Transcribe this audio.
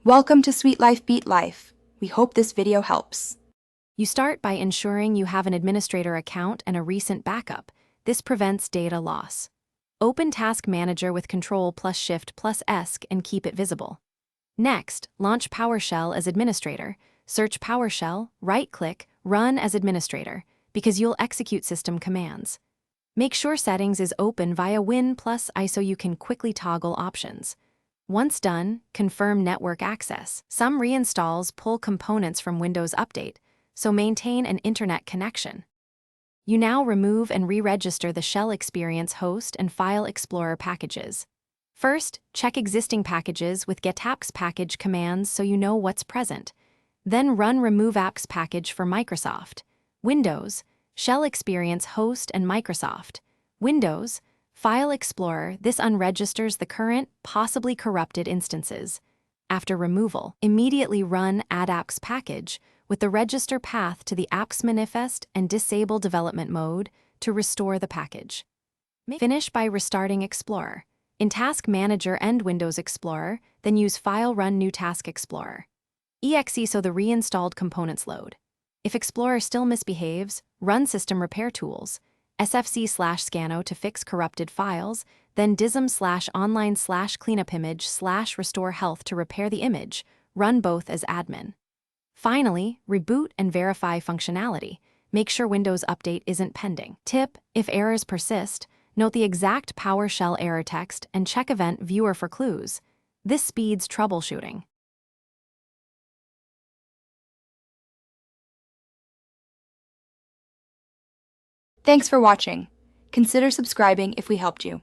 Welcome to Sweet Life Beat Life. We hope this video helps. You start by ensuring you have an administrator account and a recent backup. This prevents data loss. Open Task Manager with Ctrl+Shift+S and keep it visible. Next, launch PowerShell as administrator. Search PowerShell, right-click, Run as administrator, because you'll execute system commands. Make sure Settings is open via Win+I so you can quickly toggle options. Once done, confirm network access. Some reinstalls pull components from Windows Update, so maintain an internet connection. You now remove and re-register the Shell Experience host and File Explorer packages. First, check existing packages with getapps package commands so you know what's present. Then run remove apps package for Microsoft, Windows, Shell Experience host and Microsoft, Windows, File Explorer. This unregisters the current, possibly corrupted instances. After removal, immediately run add apps package with the register path to the apps manifest and disable development mode to restore the package. Finish by restarting Explorer. In Task Manager and Windows Explorer, then use File Run New Task Explorer. EXE so the reinstalled components load. If Explorer still misbehaves, run System Repair Tools, sfc/scano to fix corrupted files, then dism/online/cleanupimage/restore health to repair the image, run both as admin. Finally, reboot and verify functionality. Make sure Windows Update isn't pending. Tip: if errors persist, note the exact PowerShell error text and check Event Viewer for clues. This speeds troubleshooting. Thanks for watching. Consider subscribing if we helped you.